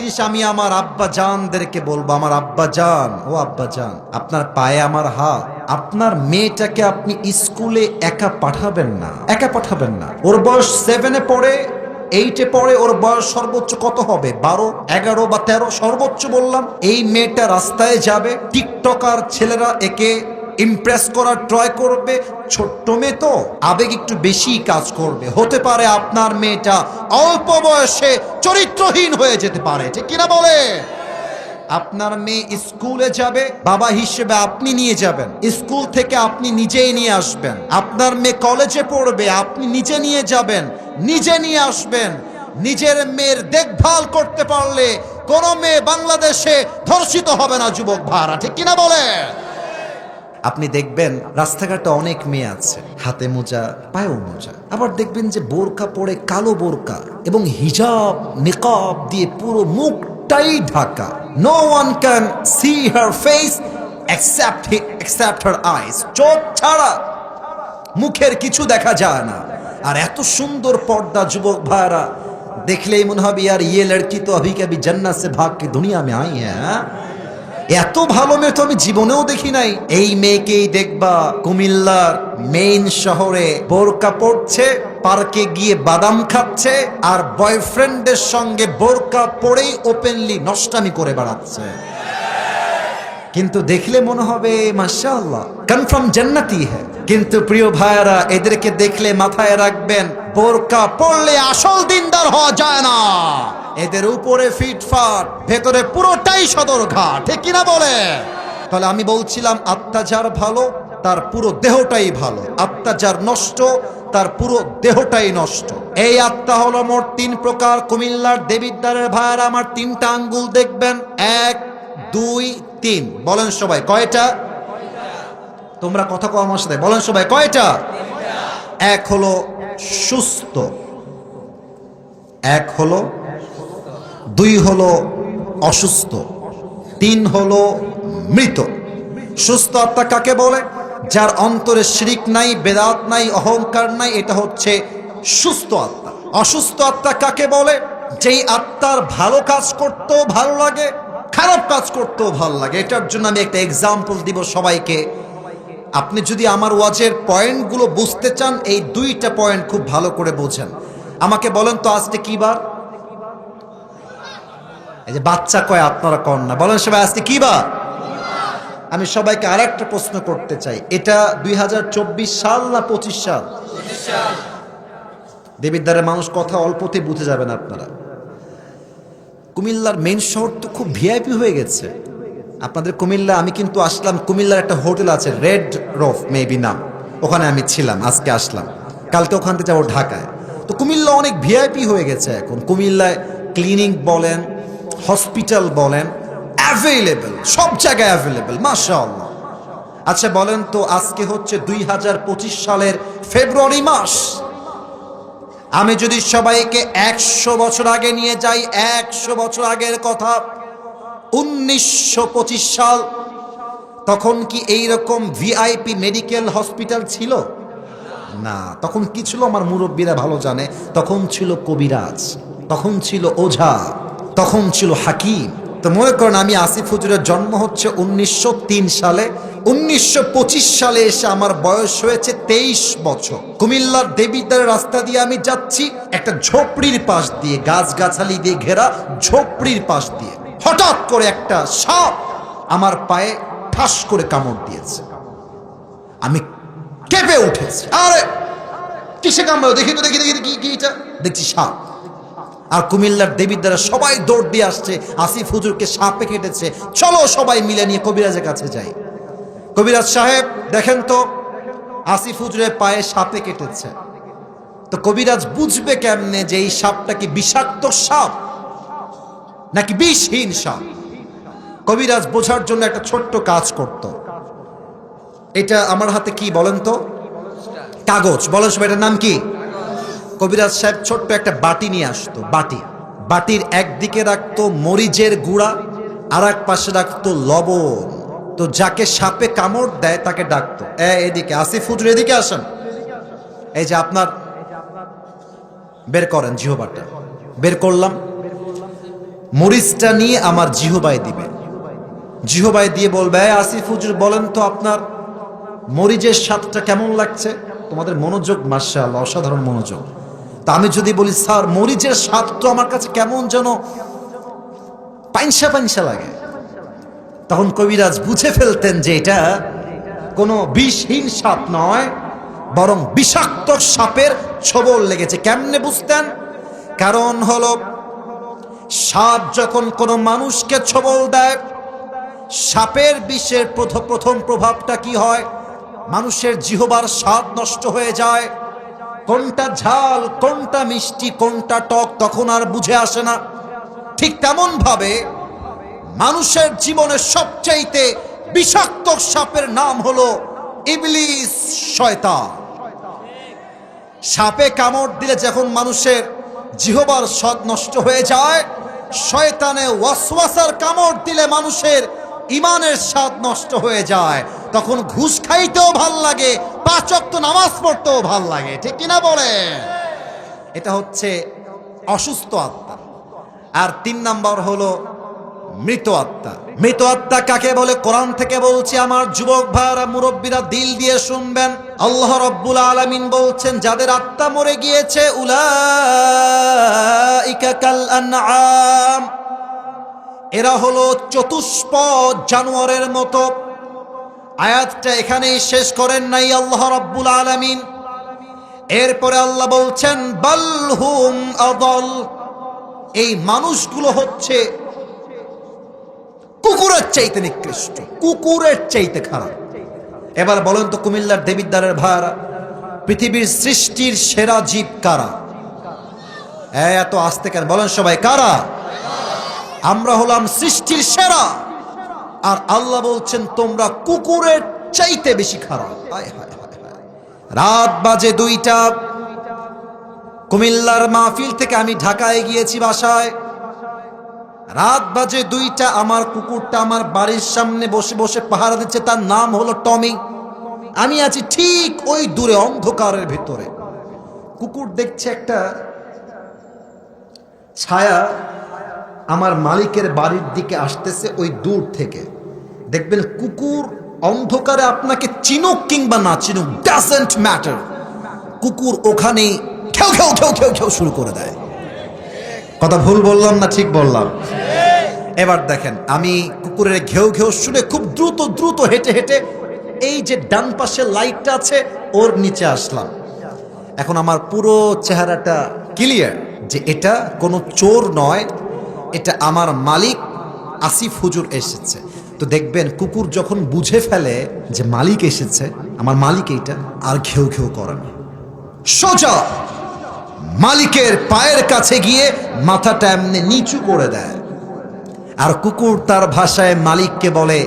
জিনিস আমি আমার আব্বা জানদেরকে বলবো, আমার আব্বা জান, ও আব্বা জান, আপনার পায়ে আমার হাত। আপনার মেয়েটাকে আপনি স্কুলে একা পাঠাবেন না, একা পাঠাবেন না। ওর বয়স 7-এ পড়ে, 8-এ পড়ে, ওর বয়স সর্বোচ্চ কত হবে? 12, 11 বা 13 সর্বোচ্চ বললাম। এই মেয়েটা রাস্তায় যাবে, টিকটকার ছেলেরা একে ইমপ্রেস করার ট্রাই করবে। ছোট্ট মেয়ে তো, আবেগ একটু বেশি কাজ করবে। হতে পারে আপনার মেয়েটা অল্প বয়সে চরিত্রহীন হয়ে যেতে পারে, ঠিক কিনা বলে? আপনার মেয়ে স্কুলে যাবে, বাবা হিসেবে আপনি নিয়ে যাবেন, স্কুল থেকে আপনি নিজেই নিয়ে আসবেন। আপনার মেয়ে কলেজে পড়বে, আপনি নিজে নিয়ে যাবেন, নিজে নিয়ে আসবেন। নিজের মেয়ের দেখভাল করতে পারলে কোনো মেয়ে বাংলাদেশে ধর্ষিত হবে না, যুবক ভাড়া, ঠিক কিনা বলে? আপনি দেখবেন রাস্তাঘাটে অনেক মেয়ে আছে, হাতে মোজা, পায়েও মোজা। আবার দেখবেন যে বোরকা পরে, কালো বোরকা এবং হিজাব নিকাব দিয়ে পুরো মুখটাই ঢাকা। No one can see her face except her eyes। চোখ ছাড়া মুখের কিছু দেখা যায় না। আর এত সুন্দর পর্দা, যুবক ভাইরা, দেখলেই মনে হবে यार ये लड़की तो अभी के अभी जन्नत से भाग के दुनिया में आई है। এত ভালো মেয়ে তো আমি জীবনেও দেখি নাই। এই মেয়েকেই দেখবা কুমিল্লার মেইন শহরে বোরকা পরছে, পার্কে গিয়ে বাদাম খাচ্ছে, আর বয়ফ্রেন্ডের সঙ্গে বোরকা পরেই ওপেনলি নষ্টামি করে বেড়াচ্ছে। কিন্তু দেখলে মনে হবে মাশাআল্লাহ, কনফার্ম জান্নাতি হ্যায়। কিন্তু প্রিয় ভাইরা, এদেরকে দেখলে মাথায় রাখবেন, বোরকা পরলে আসল দিনদার হওয়া যায় না। এদের উপরে ফিটফাট, ভেতরে পুরোটাই সদরঘাট, ঠিক কিনা বলে? তাহলে আমি বলছিলাম, আত্মা যার ভালো তার পুরো দেহটাই ভালো, আত্মা যার নষ্ট তার পুরো দেহটাই নষ্ট। এই আত্মা হলো মোট 3 প্রকার। কুমিল্লার দেবিদ্বারের ভাইরা, আমার 3টা আঙ্গুল দেখবেন, 1, 2, 3। বলেন সবাই কয়টা? তোমরা কথা কও আমার সাথে, বলেন সবাই কয়টা? 1 হলো সুস্থ, 1 হলো, 2 হলো অসুস্থ, 3 হলো মৃত। সুস্থ আত্মা কাকে বলে? যার অন্তরে শিরক নাই, বেদাত নাই, অহংকার নাই, এটা হচ্ছে সুস্থ আত্মা। অসুস্থ আত্মা কাকে বলে? যেই আত্মার ভালো কাজ করতেও ভালো লাগে, খারাপ কাজ করতেও ভালো লাগে। এটার জন্য আমি একটা এক্সাম্পল দিব সবাইকে। আপনি যদি আমার ওয়াজের পয়েন্টগুলো বুঝতে চান, এই 2টা পয়েন্ট খুব ভালো করে বোঝেন। আমাকে বলেন তো আজকে কি বার? এই যে বাচ্চা কয়, আপনারা কন না, বলেন সবাই আজকে কি বার? আমি সবাইকে আরেকটা প্রশ্ন করতে চাই, এটা 2024 সাল না 25 সাল? দেবিদ্বারের মানুষ কথা অল্পতে বুঝে যাবেন আপনারা। কুমিল্লার মেইন শহর তো খুব ভিআইপি হয়ে গেছে। আপনাদের কুমিল্লা, আমি কিন্তু আসলাম, কুমিল্লার একটা হোটেল আছে রেড রোফ মেবি নাম, ওখানে আমি ছিলাম, আজকে আসলাম, কালকে ওখান থেকে যাবো ঢাকায়। তো কুমিল্লা অনেক ভিআইপি হয়ে গেছে এখন। কুমিল্লায় ক্লিনিক বলেন, হসপিটাল বলেন, অ্যাভেলেবল, সব জায়গায় অ্যাভেলেবল, মাশাআল্লাহ। আচ্ছা বলেন তো, আজকে হচ্ছে 2025 সালের ফেব্রুয়ারি মাস। আমি যদি সবাইকে 100 বছর আগে নিয়ে যাই, 100 বছর আগের কথা, 1925 সাল, তখন কি এইরকম ভিআইপি মেডিকেল হসপিটাল ছিল? না। তখন কি ছিল? আমার মুরব্বীরা ভালো জানে। তখন ছিল কবিরাজ, তখন ছিল ওঝা, তখন ছিল হাকিম। তো মনে করেন আমি আসিফ হুজুরের জন্ম হচ্ছে 1903 সালে, 1925 সালে এসে আমার বয়স হয়েছে 23 বছর। কুমিল্লার দেবিদ্বারের রাস্তা দিয়ে আমি যাচ্ছি, একটা ঝোপড়ির পাশ দিয়ে, গাছগাছালি দিয়ে ঘেরা ঝোপড়ির পাশ দিয়ে হঠাৎ করে একটা সাপ আমার পায়ে ঠাস করে কামড় দিয়েছে। আমি কেঁপে উঠেছি, আরে কিসে কামড়ালো, দেখি তো, দেখি দেখি কি এটা, দেখছি সাপ। আর কুমিল্লার দেবিদ্বারা সবাই দৌড় দিয়ে আসছে, আসিফ হুজুরকে সাপে কেটেছে, চলো সবাই মিলে নিয়ে কবিরাজের কাছে যাই। কবিরাজ সাহেব দেখেন তো, আসিফ হুজুরের পায়ে সাপে কেটেছে। তো কবিরাজ বুঝবে কেমনে যে এই সাপটা কি বিষাক্ত সাপ নাকি বিষহীন সাপ? কবিরাজ বোঝার জন্য একটা ছোট্ট কাজ করত। এটা আমার হাতে কি বলেন তো? কাগজ। বলেন সবাই, এটার নাম কি? কবিরাজ সাহেব ছোট্ট একটা বাটি নিয়ে আসতো, বাটির একদিকে রাখতো মরিচের গুঁড়া, আর এক পাশে রাখতো লবণ। তো যাকে সাপে কামড় দেয় তাকে ডাকতো, এদিকে আসিফ হুজুর, এদিকে আসেন। এই যে আপনার, বের করেন জিহবাটা, বের করলাম। মরিচটা নিয়ে আমার জিহবায় দিবে, জিহবায় দিয়ে বলবে, আসিফ হুজুর বলেন তো আপনার মরিচের স্বাদটা কেমন লাগছে? তোমাদের মনোযোগ মাশাআল্লাহ, অসাধারণ মনোযোগ। তা আমি যদি বলি স্যার মরিচের স্বাদ তো আমার কাছে কেমন যেন পাইনসা পাইনসা লাগে, তখন কবিরাজ বুঝে ফেলতেন যে এটা কোনো বিষহীন সাপ নয়, বরং বিষাক্ত সাপের ছোবল লেগেছে। কেমনে বুঝতেন? কারণ হলো সাপ যখন কোনো মানুষকে ছোবল দেয়, সাপের বিষের প্রথম প্রভাবটা কি হয়? মানুষের জিহবার স্বাদ নষ্ট হয়ে যায়। কোনটা ঝাল, কোনটা মিষ্টি, কোনটা টক তখন আর বুঝে আসে না। ঠিক তেমন ভাবে মানুষের জীবনের সবচাইতে বিষাক্ত সাপের নাম হলো ইবলিস, শয়তান। সাপে কামড় দিলে যখন মানুষের জিহবার স্বাদ নষ্ট হয়ে যায়, শয়তানে ওয়াসওয়াসার কামড় দিলে মানুষের ইমানের স্বাদ নষ্ট হয়ে যায়। তখন ঘুষ খাইতেও ভাল লাগে, 5 ওয়াক্ত নামাজ পড়তেও ভাল লাগে। ঠিক কিনা বলে? এটা হচ্ছে অসুস্থ আত্মা। আর 3 নাম্বার হলো মৃত আত্মা। মৃত আত্মা কাকে বলে? কোরআন থেকে বলছি, আমার যুবক ভাইরা, মুরব্বীরা দিল দিয়ে শুনবেন। আল্লাহ রাব্বুল আলামিন বলছেন, যাদের আত্মা মরে গিয়েছে, উলাইকা কাল আনআম, এরা হলো চতুষ্পদ জানোয়ারের মতো। আয়াতটা এখানেই শেষ করেন নাই আল্লাহ রাব্বুল আলামিন। এরপরে আল্লাহ বলছেন, বালহুম আদাল, এই মানুষগুলো হচ্ছে কুকুরের চাইতে নিকৃষ্ট, কুকুরের চাইতে খারাপ। এবার বলেন তো কুমিল্লার দেবিদ্বারের ভাইরা, পৃথিবীর সৃষ্টির সেরা জীব কারা? এত আস্তে কেন বলেন সবাই, কারা? আমরা হলাম সৃষ্টির সেরা, আর আল্লাহ বলছেন তোমরা কুকুরের চাইতে বেশি খারাপ। রাত বাজে 2টা, কুমিল্লার মাহফিল থেকে আমি ঢাকায় গিয়েছি বাসায়। রাত বাজে 2টা, আমার কুকুরটা আমার বাড়ির সামনে বসে বসে পাহারা দিচ্ছে, তার নাম হলো টমি। আমি আছি ঠিক ওই দূরে অন্ধকারের ভিতরে, কুকুর দেখছে একটা ছায়া আমার মালিকের বাড়ির দিকে আসতেছে ওই দূর থেকে। দেখবেন কুকুর অন্ধকারে আপনাকে চিনুক কিংবা না চিনুক, ডাজন্ট ম্যাটার, কুকুর ওখানেই খেউ খেউ খেউ খেউ খেউ শুরু করে দেয়। কথা ভুল বললাম না ঠিক বললাম? এবার দেখেন, আমি কুকুরের ঘেউ ঘেউ শুনে খুব দ্রুত দ্রুত হেঁটে হেঁটে এই যে ডান পাশে লাইটটা আছে ওর নিচে আসলাম। এখন আমার পুরো চেহারাটা ক্লিয়ার যে এটা কোনো চোর নয়, এটা আমার মালিক আসিফ হুজুর এসেছে। তো দেখবেন কুকুর যখন বুঝে ফেলে যে মালিক এসেছে, আমার মালিক এইটা, আর ঘেউ ঘেউ করে না, সোজা মালিকের পায়ের কাছে গিয়ে মাথাটা এমনি নিচু করে দেয়। আর কুকুর তার ভাষায় মালিককে বলে,